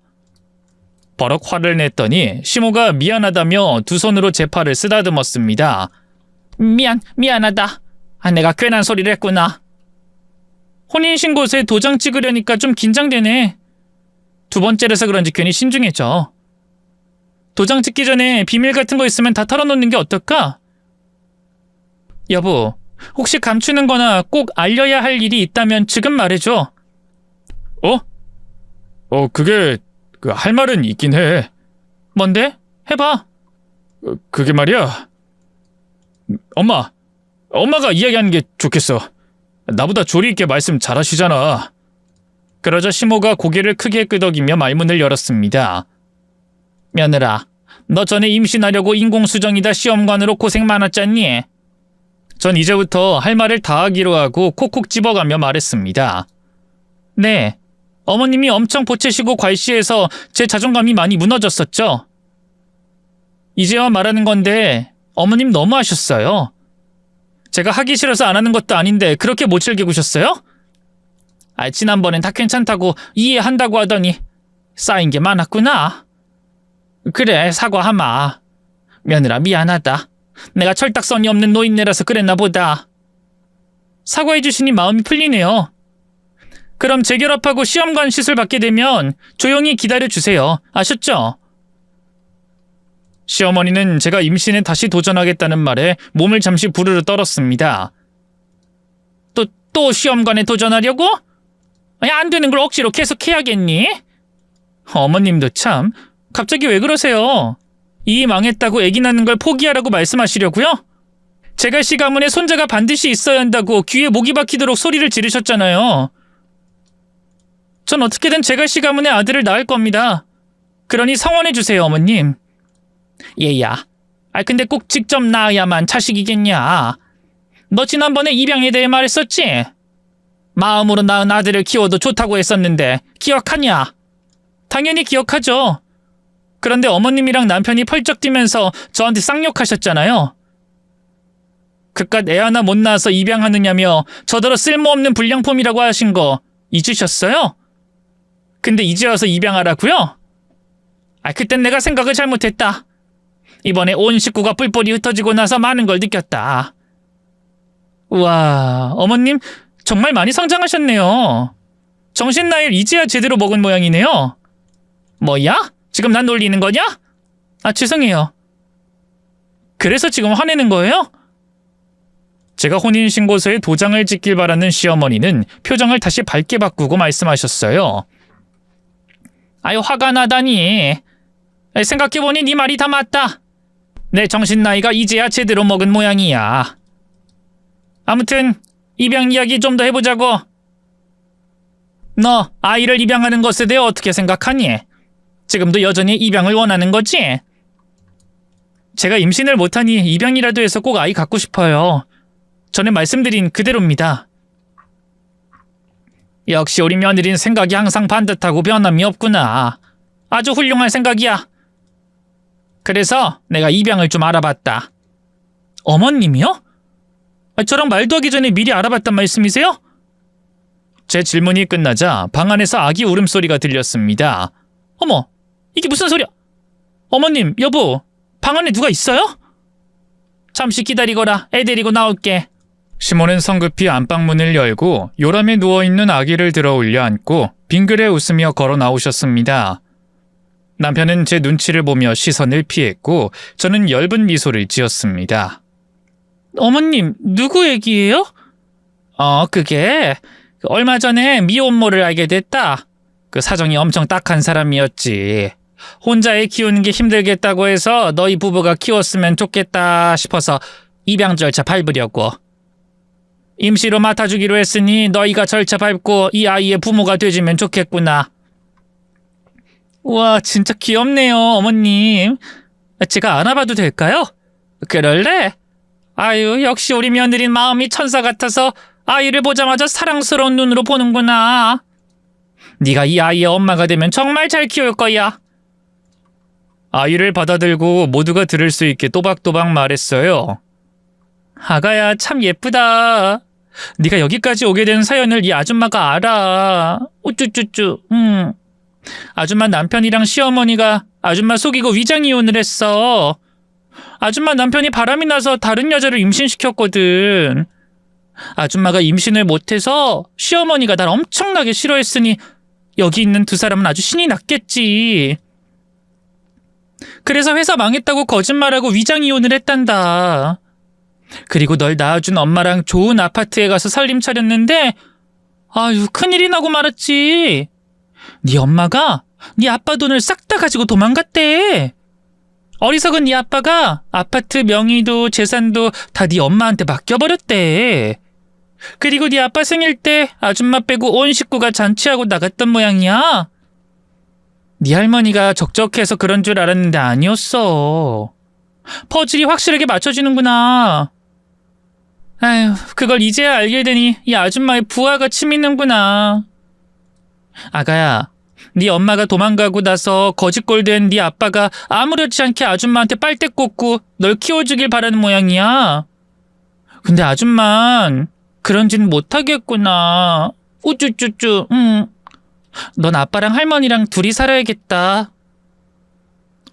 버럭 화를 냈더니 시모가 미안하다며 두 손으로 제 팔을 쓰다듬었습니다. 미안하다. 내가 괜한 소리를 했구나. 혼인신고서에 도장 찍으려니까 좀 긴장되네. 두 번째라서 그런지 괜히 신중해져. 도장 찍기 전에 비밀 같은 거 있으면 다 털어놓는 게 어떨까? 여보, 혹시 감추는 거나 꼭 알려야 할 일이 있다면 지금 말해줘. 그게 할 말은 있긴 해. 뭔데? 해봐. 그게 말이야. 엄마가 이야기하는 게 좋겠어. 나보다 조리 있게 말씀 잘하시잖아. 그러자 시모가 고개를 크게 끄덕이며 말문을 열었습니다. 며느라, 너 전에 임신하려고 인공수정이다 시험관으로 고생 많았잖니? 전 이제부터 할 말을 다 하기로 하고 콕콕 집어가며 말했습니다. 네, 어머님이 엄청 보채시고 괄시해서 제 자존감이 많이 무너졌었죠. 이제와 말하는 건데 어머님 너무하셨어요. 제가 하기 싫어서 안 하는 것도 아닌데 그렇게 못 즐기고셨어요? 지난번엔 다 괜찮다고 이해한다고 하더니 쌓인 게 많았구나. 그래, 사과하마. 며느라 미안하다. 내가 철딱선이 없는 노인네라서 그랬나 보다. 사과해 주시니 마음이 풀리네요. 그럼 재결합하고 시험관 시술 받게 되면 조용히 기다려주세요. 아셨죠? 시어머니는 제가 임신에 다시 도전하겠다는 말에 몸을 잠시 부르르 떨었습니다. 또 시험관에 도전하려고? 안 되는 걸 억지로 계속 해야겠니? 어머님도 참, 갑자기 왜 그러세요? 이 망했다고 아기 낳는 걸 포기하라고 말씀하시려고요? 제갈씨 가문에 손자가 반드시 있어야 한다고 귀에 목이 박히도록 소리를 지르셨잖아요. 전 어떻게든 제갈씨 가문의 아들을 낳을 겁니다. 그러니 성원해주세요, 어머님. 얘야, 근데 꼭 직접 낳아야만 자식이겠냐? 너 지난번에 입양에 대해 말했었지? 마음으로 낳은 아들을 키워도 좋다고 했었는데 기억하냐? 당연히 기억하죠. 그런데 어머님이랑 남편이 펄쩍 뛰면서 저한테 쌍욕하셨잖아요. 그깟 애 하나 못 낳아서 입양하느냐며 저더러 쓸모없는 불량품이라고 하신 거 잊으셨어요? 근데 이제 와서 입양하라고요? 그땐 내가 생각을 잘못했다. 이번에 온 식구가 뿔뿔이 흩어지고 나서 많은 걸 느꼈다. 우와, 어머님 정말 많이 성장하셨네요. 정신나이를 이제야 제대로 먹은 모양이네요. 뭐야? 지금 난 놀리는 거냐? 죄송해요. 그래서 지금 화내는 거예요? 제가 혼인신고서에 도장을 찍길 바라는 시어머니는 표정을 다시 밝게 바꾸고 말씀하셨어요. 화가 나다니. 생각해보니 네 말이 다 맞다. 내 정신나이가 이제야 제대로 먹은 모양이야. 아무튼 입양 이야기 좀 더 해보자고. 너 아이를 입양하는 것에 대해 어떻게 생각하니? 지금도 여전히 입양을 원하는 거지? 제가 임신을 못하니 입양이라도 해서 꼭 아이 갖고 싶어요. 전에 말씀드린 그대로입니다. 역시 우리 며느리는 생각이 항상 반듯하고 변함이 없구나. 아주 훌륭한 생각이야. 그래서 내가 입양을 좀 알아봤다. 어머님이요? 저랑 말도 하기 전에 미리 알아봤단 말씀이세요? 제 질문이 끝나자 방 안에서 아기 울음소리가 들렸습니다. 어머, 이게 무슨 소리야? 어머님, 여보, 방 안에 누가 있어요? 잠시 기다리거라. 애 데리고 나올게. 시몬은 성급히 안방문을 열고 요람에 누워있는 아기를 들어 올려 안고 빙그레 웃으며 걸어 나오셨습니다. 남편은 제 눈치를 보며 시선을 피했고 저는 엷은 미소를 지었습니다. 어머님, 누구 얘기예요? 그게 얼마 전에 미혼모를 알게 됐다. 그 사정이 엄청 딱한 사람이었지. 혼자 애 키우는 게 힘들겠다고 해서 너희 부부가 키웠으면 좋겠다 싶어서 입양 절차 밟으려고. 임시로 맡아주기로 했으니 너희가 절차 밟고 이 아이의 부모가 되주면 좋겠구나. 우와, 진짜 귀엽네요, 어머님. 제가 안아봐도 될까요? 그럴래? 역시 우리 며느린 마음이 천사 같아서 아이를 보자마자 사랑스러운 눈으로 보는구나. 네가 이 아이의 엄마가 되면 정말 잘 키울 거야. 아이를 받아들고 모두가 들을 수 있게 또박또박 말했어요. 아가야, 참 예쁘다. 네가 여기까지 오게 된 사연을 이 아줌마가 알아. 우쭈쭈쭈. 아줌마 남편이랑 시어머니가 아줌마 속이고 위장 이혼을 했어. 아줌마 남편이 바람이 나서 다른 여자를 임신시켰거든. 아줌마가 임신을 못해서 시어머니가 날 엄청나게 싫어했으니 여기 있는 두 사람은 아주 신이 났겠지. 그래서 회사 망했다고 거짓말하고 위장 이혼을 했단다. 그리고 널 낳아준 엄마랑 좋은 아파트에 가서 살림 차렸는데 큰일이 나고 말았지. 네 엄마가 네 아빠 돈을 싹 다 가지고 도망갔대. 어리석은 네 아빠가 아파트 명의도 재산도 다 네 엄마한테 맡겨버렸대. 그리고 네 아빠 생일 때 아줌마 빼고 온 식구가 잔치하고 나갔던 모양이야. 네 할머니가 적적해서 그런 줄 알았는데 아니었어. 퍼즐이 확실하게 맞춰지는구나. 그걸 이제야 알게 되니 이 아줌마의 부하가 치미는구나. 아가야, 네 엄마가 도망가고 나서 거짓골된 네 아빠가 아무렇지 않게 아줌마한테 빨대 꽂고 널 키워주길 바라는 모양이야. 근데 아줌만 그런 짓 못하겠구나. 우쭈쭈쭈. 넌 아빠랑 할머니랑 둘이 살아야겠다.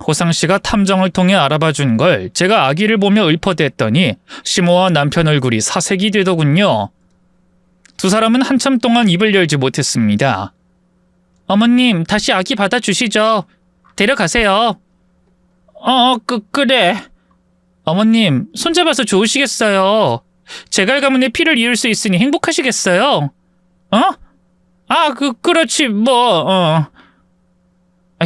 호상씨가 탐정을 통해 알아봐준 걸 제가 아기를 보며 읊어댔더니 시모와 남편 얼굴이 사색이 되더군요. 두 사람은 한참 동안 입을 열지 못했습니다. 어머님, 다시 아기 받아주시죠. 데려가세요. 그래. 어머님, 손잡아서 좋으시겠어요. 제갈 가문의 피를 이을 수 있으니 행복하시겠어요. 그렇지 뭐.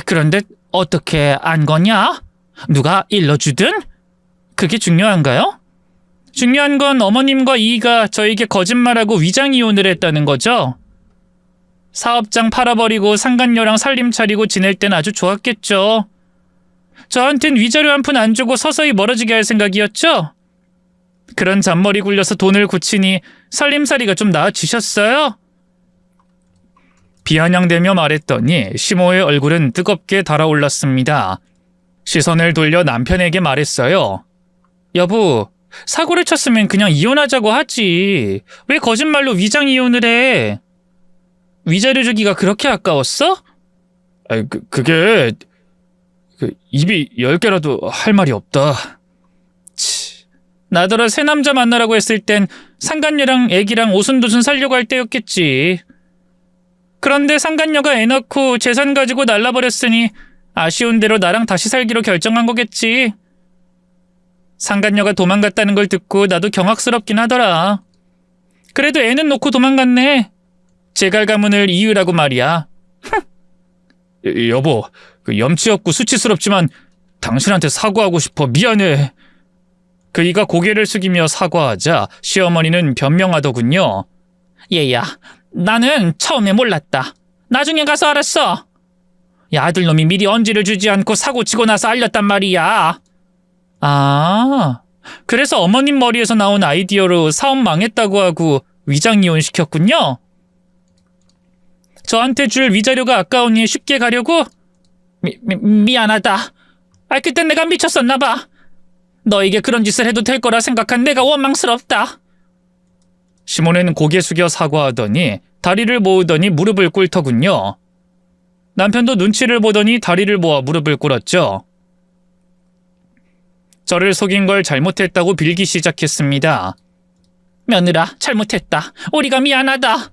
그런데 어떻게 안 거냐? 누가 일러주든? 그게 중요한가요? 중요한 건 어머님과 이이가 저에게 거짓말하고 위장 이혼을 했다는 거죠. 사업장 팔아버리고 상간녀랑 살림 차리고 지낼 땐 아주 좋았겠죠. 저한텐 위자료 한 푼 안 주고 서서히 멀어지게 할 생각이었죠. 그런 잔머리 굴려서 돈을 굳히니 살림살이가 좀 나아지셨어요? 비아냥대며 말했더니 시모의 얼굴은 뜨겁게 달아올랐습니다. 시선을 돌려 남편에게 말했어요. 여보, 사고를 쳤으면 그냥 이혼하자고 하지. 왜 거짓말로 위장 이혼을 해? 위자료 주기가 그렇게 아까웠어? 그게 입이 10개라도 할 말이 없다. 나더러 새 남자 만나라고 했을 땐 상간녀랑 애기랑 오순도순 살려고 할 때였겠지. 그런데 상간녀가 애 낳고 재산 가지고 날라버렸으니 아쉬운 대로 나랑 다시 살기로 결정한 거겠지. 상간녀가 도망갔다는 걸 듣고 나도 경악스럽긴 하더라. 그래도 애는 놓고 도망갔네. 제갈 가문을 이으라고 말이야. 여보, 염치 없고 수치스럽지만 당신한테 사과하고 싶어. 미안해. 그이가 고개를 숙이며 사과하자 시어머니는 변명하더군요. 얘야, 나는 처음에 몰랐다. 나중에 가서 알았어. 야, 아들놈이 미리 언지를 주지 않고 사고치고 나서 알렸단 말이야. 아, 그래서 어머님 머리에서 나온 아이디어로 사업 망했다고 하고 위장이혼 시켰군요. 저한테 줄 위자료가 아까우니 쉽게 가려고? 미안하다. 그땐 내가 미쳤었나 봐. 너에게 그런 짓을 해도 될 거라 생각한 내가 원망스럽다. 시몬은 고개 숙여 사과하더니 다리를 모으더니 무릎을 꿇더군요. 남편도 눈치를 보더니 다리를 모아 무릎을 꿇었죠. 저를 속인 걸 잘못했다고 빌기 시작했습니다. 며느라, 잘못했다. 우리가 미안하다.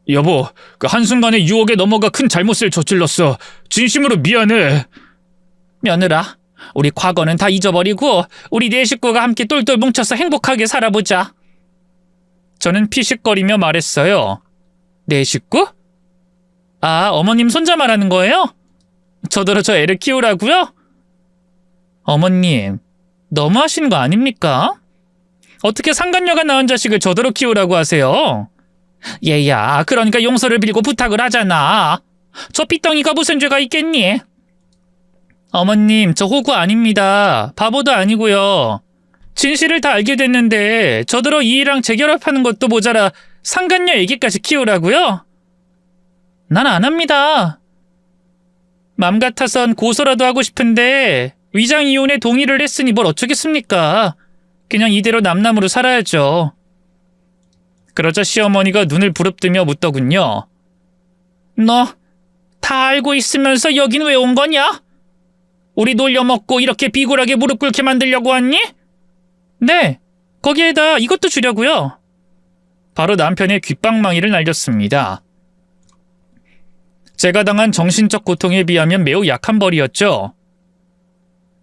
여보, 한순간에 유혹에 넘어가 큰 잘못을 저질렀어. 진심으로 미안해. 며느라, 우리 과거는 다 잊어버리고 우리 네 식구가 함께 똘똘 뭉쳐서 행복하게 살아보자. 저는 피식거리며 말했어요. 네 식구? 아, 어머님 손자 말하는 거예요? 저더러 저 애를 키우라고요? 어머님, 너무하신 거 아닙니까? 어떻게 상간녀가 낳은 자식을 저더러 키우라고 하세요? 얘야, 그러니까 용서를 빌고 부탁을 하잖아. 저 삐덩이가 무슨 죄가 있겠니? 어머님, 저 호구 아닙니다. 바보도 아니고요. 진실을 다 알게 됐는데 저더러 이이랑 재결합하는 것도 모자라 상간녀 애기까지 키우라고요? 난 안 합니다. 맘 같아선 고소라도 하고 싶은데 위장이혼에 동의를 했으니 뭘 어쩌겠습니까? 그냥 이대로 남남으로 살아야죠. 그러자 시어머니가 눈을 부릅뜨며 묻더군요. 너 다 알고 있으면서 여긴 왜 온 거냐? 우리 놀려먹고 이렇게 비굴하게 무릎 꿇게 만들려고 왔니? 네, 거기에다 이것도 주려고요. 바로 남편의 귓방망이를 날렸습니다. 제가 당한 정신적 고통에 비하면 매우 약한 벌이었죠.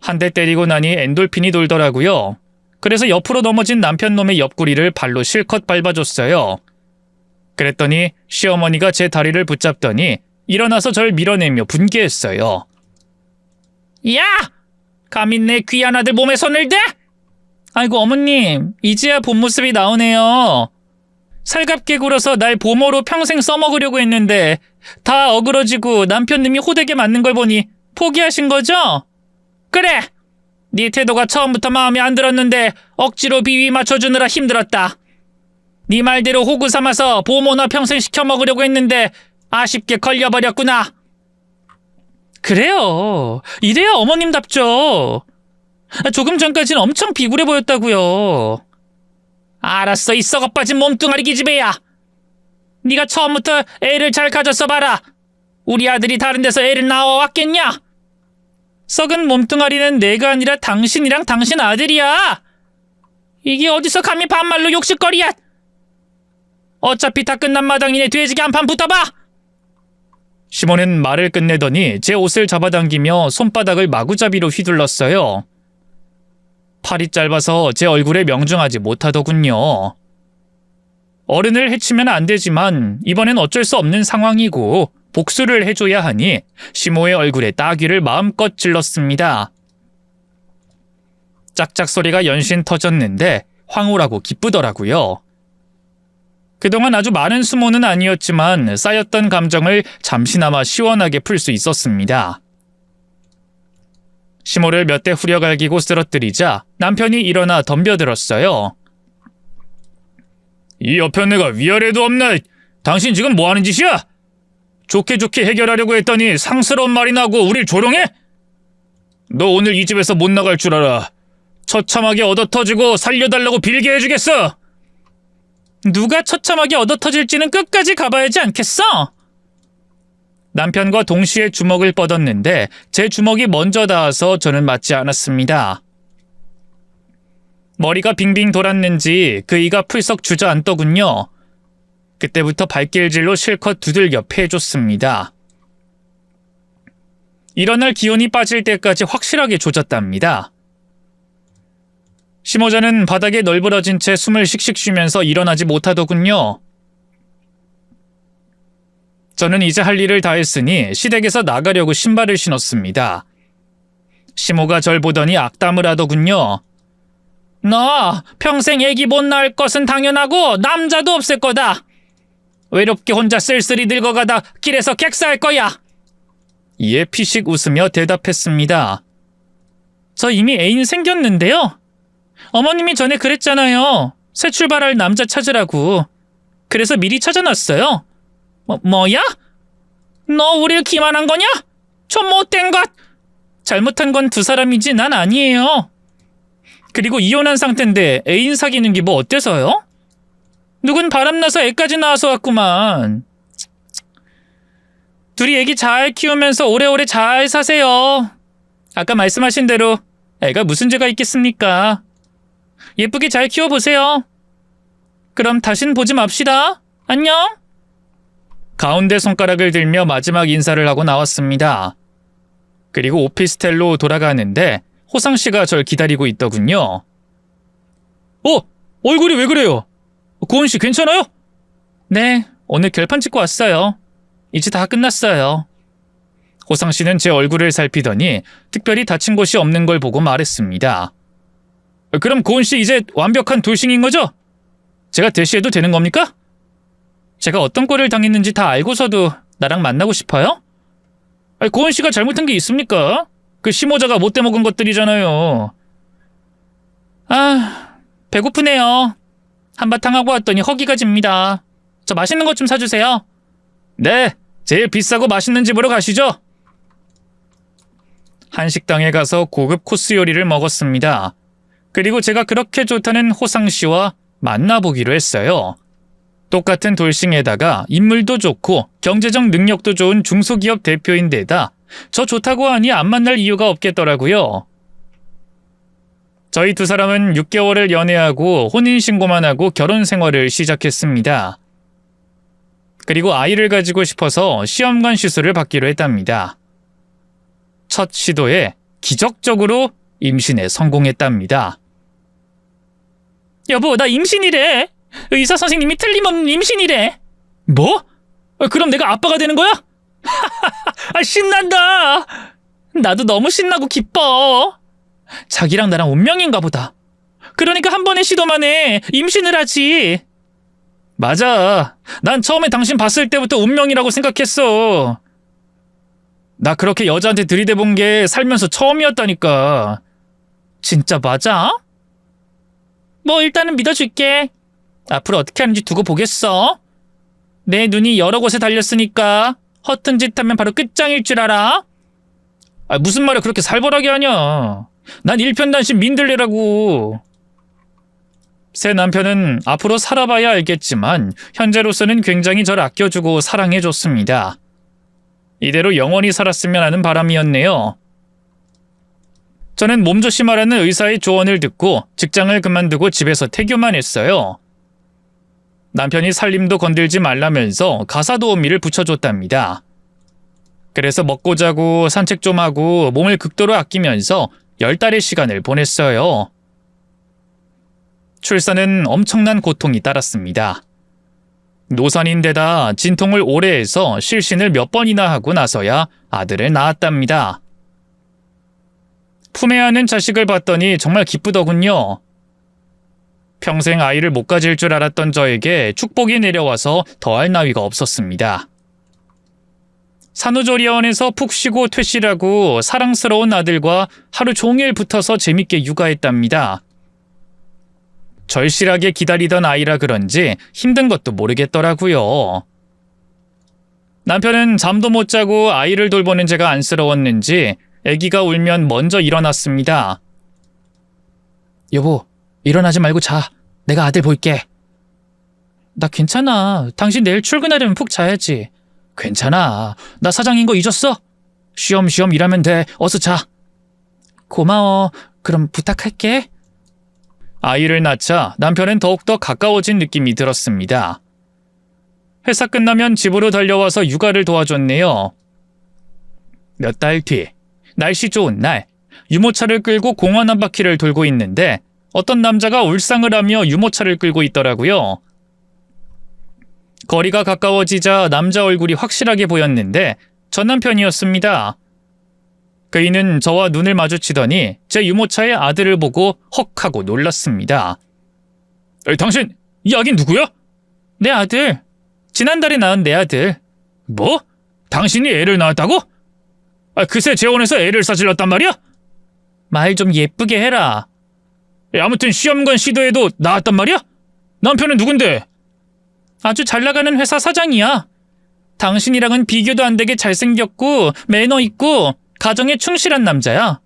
한 대 때리고 나니 엔돌핀이 돌더라고요. 그래서 옆으로 넘어진 남편놈의 옆구리를 발로 실컷 밟아줬어요. 그랬더니 시어머니가 제 다리를 붙잡더니 일어나서 절 밀어내며 분개했어요. 야! 감히 내 귀한 아들 몸에 손을 대? 아이고 어머님, 이제야 본 모습이 나오네요. 살갑게 굴어서 날 보모로 평생 써먹으려고 했는데 다 어그러지고 남편님이 호되게 맞는 걸 보니 포기하신 거죠? 그래! 네 태도가 처음부터 마음에 안 들었는데 억지로 비위 맞춰주느라 힘들었다. 네 말대로 호구 삼아서 보모나 평생 시켜먹으려고 했는데 아쉽게 걸려버렸구나. 그래요. 이래야 어머님답죠. 조금 전까진 엄청 비굴해 보였다고요. 알았어, 이 썩어빠진 몸뚱아리 기집애야. 네가 처음부터 애를 잘 가졌어 봐라. 우리 아들이 다른 데서 애를 낳아왔겠냐? 썩은 몸뚱아리는 내가 아니라 당신이랑 당신 아들이야. 이게 어디서 감히 반말로 욕실거리야. 어차피 다 끝난 마당이네. 돼지게 한판 붙어봐. 시몬은 말을 끝내더니 제 옷을 잡아당기며 손바닥을 마구잡이로 휘둘렀어요. 팔이 짧아서 제 얼굴에 명중하지 못하더군요. 어른을 해치면 안 되지만 이번엔 어쩔 수 없는 상황이고 복수를 해줘야 하니 시모의 얼굴에 따귀를 마음껏 찔렀습니다. 짝짝 소리가 연신 터졌는데 황홀하고 기쁘더라고요. 그동안 아주 많은 수모는 아니었지만 쌓였던 감정을 잠시나마 시원하게 풀 수 있었습니다. 시모를 몇 대 후려갈기고 쓰러뜨리자 남편이 일어나 덤벼들었어요. 이 여편네가 위아래도 없나? 당신 지금 뭐하는 짓이야? 좋게 좋게 해결하려고 했더니 상스러운 말이 나고 우릴 조롱해? 너 오늘 이 집에서 못 나갈 줄 알아. 처참하게 얻어터지고 살려달라고 빌게 해주겠어. 누가 처참하게 얻어터질지는 끝까지 가봐야지 않겠어? 남편과 동시에 주먹을 뻗었는데 제 주먹이 먼저 닿아서 저는 맞지 않았습니다. 머리가 빙빙 돌았는지 그 이가 풀썩 주저앉더군요. 그때부터 발길질로 실컷 두들겨 패줬습니다. 일어날 기운이 빠질 때까지 확실하게 조졌답니다. 심호자는 바닥에 널브러진 채 숨을 씩씩 쉬면서 일어나지 못하더군요. 저는 이제 할 일을 다 했으니 시댁에서 나가려고 신발을 신었습니다. 심호가 절 보더니 악담을 하더군요. 너 평생 애기 못 낳을 것은 당연하고 남자도 없을 거다. 외롭게 혼자 쓸쓸히 늙어가다 길에서 객사할 거야. 이에 피식 웃으며 대답했습니다. 저 이미 애인 생겼는데요. 어머님이 전에 그랬잖아요. 새 출발할 남자 찾으라고. 그래서 미리 찾아놨어요. 뭐야? 너 우릴 기만한 거냐? 저 못된 것! 잘못한 건 두 사람이지 난 아니에요. 그리고 이혼한 상태인데 애인 사귀는 게 뭐 어때서요? 누군 바람나서 애까지 낳아서 왔구만. 둘이 애기 잘 키우면서 오래오래 잘 사세요. 아까 말씀하신 대로 애가 무슨 죄가 있겠습니까? 예쁘게 잘 키워보세요. 그럼 다신 보지 맙시다. 안녕. 가운데 손가락을 들며 마지막 인사를 하고 나왔습니다. 그리고 오피스텔로 돌아가는데 호상 씨가 절 기다리고 있더군요. 얼굴이 왜 그래요? 고은 씨 괜찮아요? 네, 오늘 결판 찍고 왔어요. 이제 다 끝났어요. 호상 씨는 제 얼굴을 살피더니 특별히 다친 곳이 없는 걸 보고 말했습니다. 그럼 고은 씨 이제 완벽한 돌싱인 거죠? 제가 대시해도 되는 겁니까? 제가 어떤 꼴을 당했는지 다 알고서도 나랑 만나고 싶어요? 고은 씨가 잘못한 게 있습니까? 그 심호자가 못돼 먹은 것들이잖아요. 배고프네요. 한바탕 하고 왔더니 허기가 집니다. 저 맛있는 것 좀 사주세요. 네, 제일 비싸고 맛있는 집으로 가시죠. 한식당에 가서 고급 코스 요리를 먹었습니다. 그리고 제가 그렇게 좋다는 호상 씨와 만나보기로 했어요. 똑같은 돌싱에다가 인물도 좋고 경제적 능력도 좋은 중소기업 대표인데다 저 좋다고 하니 안 만날 이유가 없겠더라고요. 저희 두 사람은 6개월을 연애하고 혼인신고만 하고 결혼 생활을 시작했습니다. 그리고 아이를 가지고 싶어서 시험관 시술을 받기로 했답니다. 첫 시도에 기적적으로 임신에 성공했답니다. 여보, 나 임신이래. 의사 선생님이 틀림없는 임신이래. 뭐? 그럼 내가 아빠가 되는 거야? 신난다. 나도 너무 신나고 기뻐. 자기랑 나랑 운명인가 보다. 그러니까 한 번의 시도만 해 임신을 하지. 맞아. 난 처음에 당신 봤을 때부터 운명이라고 생각했어. 나 그렇게 여자한테 들이대본 게 살면서 처음이었다니까. 진짜 맞아? 뭐 일단은 믿어줄게. 앞으로 어떻게 하는지 두고 보겠어. 내 눈이 여러 곳에 달렸으니까 허튼 짓 하면 바로 끝장일 줄 알아. 무슨 말을 그렇게 살벌하게 하냐. 난 일편단심 민들레라고. 새 남편은 앞으로 살아봐야 알겠지만 현재로서는 굉장히 절 아껴주고 사랑해줬습니다. 이대로 영원히 살았으면 하는 바람이었네요. 저는 몸조심하라는 의사의 조언을 듣고 직장을 그만두고 집에서 태교만 했어요. 남편이 살림도 건들지 말라면서 가사도우미를 붙여줬답니다. 그래서 먹고 자고 산책 좀 하고 몸을 극도로 아끼면서 10달의 시간을 보냈어요. 출산은 엄청난 고통이 따랐습니다. 노산인데다 진통을 오래 해서 실신을 몇 번이나 하고 나서야 아들을 낳았답니다. 품에 안은 자식을 봤더니 정말 기쁘더군요. 평생 아이를 못 가질 줄 알았던 저에게 축복이 내려와서 더할 나위가 없었습니다. 산후조리원에서 푹 쉬고 퇴실하고 사랑스러운 아들과 하루 종일 붙어서 재밌게 육아했답니다. 절실하게 기다리던 아이라 그런지 힘든 것도 모르겠더라고요. 남편은 잠도 못 자고 아이를 돌보는 제가 안쓰러웠는지 아기가 울면 먼저 일어났습니다. 여보, 일어나지 말고 자. 내가 아들 볼게. 나 괜찮아. 당신 내일 출근하려면 푹 자야지. 괜찮아. 나 사장인 거 잊었어? 쉬엄쉬엄 일하면 돼. 어서 자. 고마워. 그럼 부탁할게. 아이를 낳자 남편은 더욱더 가까워진 느낌이 들었습니다. 회사 끝나면 집으로 달려와서 육아를 도와줬네요. 몇 달 뒤, 날씨 좋은 날, 유모차를 끌고 공원 한 바퀴를 돌고 있는데 어떤 남자가 울상을 하며 유모차를 끌고 있더라고요. 거리가 가까워지자 남자 얼굴이 확실하게 보였는데 전 남편이었습니다. 그이는 저와 눈을 마주치더니 제 유모차의 아들을 보고 헉 하고 놀랐습니다. 당신, 이 아긴 누구야? 내 아들. 지난달에 낳은 내 아들. 뭐? 당신이 애를 낳았다고? 그새 재혼해서 애를 싸질렀단 말이야? 말 좀 예쁘게 해라. 아무튼 시험관 시도해도 낳았단 말이야? 남편은 누군데? 아주 잘나가는 회사 사장이야. 당신이랑은 비교도 안 되게 잘생겼고 매너 있고 가정에 충실한 남자야.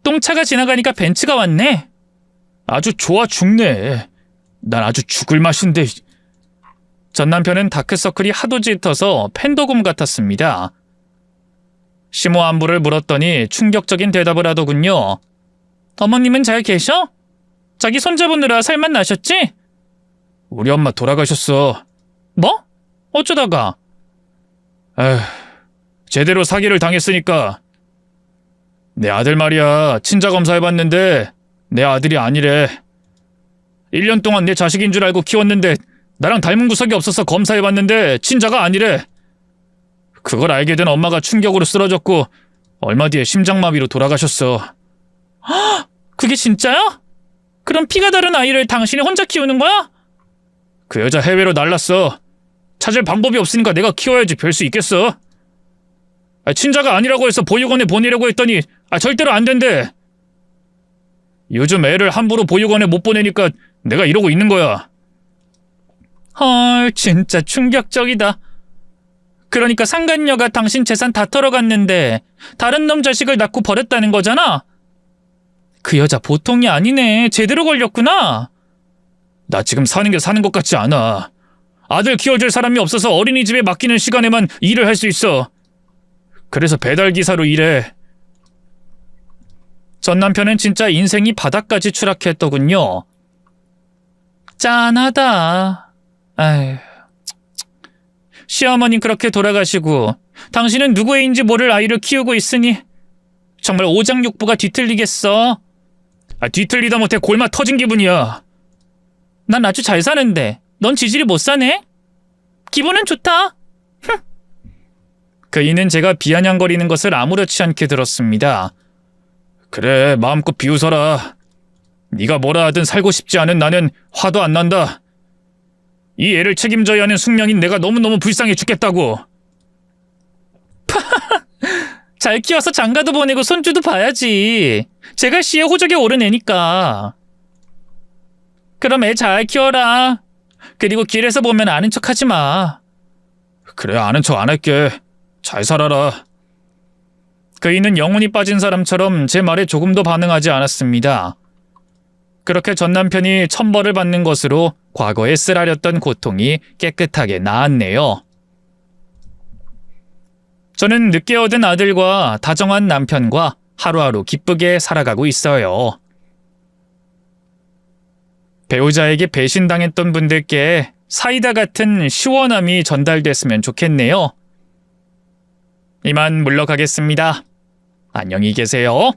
똥차가 지나가니까 벤츠가 왔네. 아주 좋아 죽네. 난 아주 죽을 맛인데. 전 남편은 다크서클이 하도 짙어서 팬더곰 같았습니다. 심호 안부를 물었더니 충격적인 대답을 하더군요. 어머님은 잘 계셔? 자기 손자보느라 살만 나셨지? 우리 엄마 돌아가셨어. 뭐? 어쩌다가? 에휴, 제대로 사기를 당했으니까. 내 아들 말이야. 친자 검사해봤는데 내 아들이 아니래. 1년 동안 내 자식인 줄 알고 키웠는데 나랑 닮은 구석이 없어서 검사해봤는데 친자가 아니래. 그걸 알게 된 엄마가 충격으로 쓰러졌고 얼마 뒤에 심장마비로 돌아가셨어. 헉! 그게 진짜야? 그럼 피가 다른 아이를 당신이 혼자 키우는 거야? 그 여자 해외로 날랐어. 찾을 방법이 없으니까 내가 키워야지 별 수 있겠어. 친자가 아니라고 해서 보육원에 보내려고 했더니 절대로 안 된대. 요즘 애를 함부로 보육원에 못 보내니까 내가 이러고 있는 거야. 헐, 진짜 충격적이다. 그러니까 상간녀가 당신 재산 다 털어갔는데 다른 놈 자식을 낳고 버렸다는 거잖아? 그 여자 보통이 아니네. 제대로 걸렸구나. 나 지금 사는 게 사는 것 같지 않아. 아들 키워줄 사람이 없어서 어린이집에 맡기는 시간에만 일을 할 수 있어. 그래서 배달기사로 일해. 전 남편은 진짜 인생이 바닥까지 추락했더군요. 짠하다. 아휴. 시어머님 그렇게 돌아가시고 당신은 누구 애인지 모를 아이를 키우고 있으니 정말 오장육부가 뒤틀리겠어. 뒤틀리다 못해 골마 터진 기분이야. 난 아주 잘 사는데 넌 지질이 못 사네? 기분은 좋다. 그이는 제가 비아냥거리는 것을 아무렇지 않게 들었습니다. 그래, 마음껏 비웃어라. 네가 뭐라 하든 살고 싶지 않은 나는 화도 안 난다. 이 애를 책임져야 하는 숙명인 내가 너무너무 불쌍해 죽겠다고. 잘 키워서 장가도 보내고 손주도 봐야지. 제가 시에 호적에 오른 애니까. 그럼 애 잘 키워라. 그리고 길에서 보면 아는 척 하지 마. 그래, 아는 척 안 할게. 잘 살아라. 그이는 영혼이 빠진 사람처럼 제 말에 조금도 반응하지 않았습니다. 그렇게 전 남편이 천벌을 받는 것으로 과거에 쓰라렸던 고통이 깨끗하게 나았네요. 저는 늦게 얻은 아들과 다정한 남편과 하루하루 기쁘게 살아가고 있어요. 배우자에게 배신당했던 분들께 사이다 같은 시원함이 전달됐으면 좋겠네요. 이만 물러가겠습니다. 안녕히 계세요.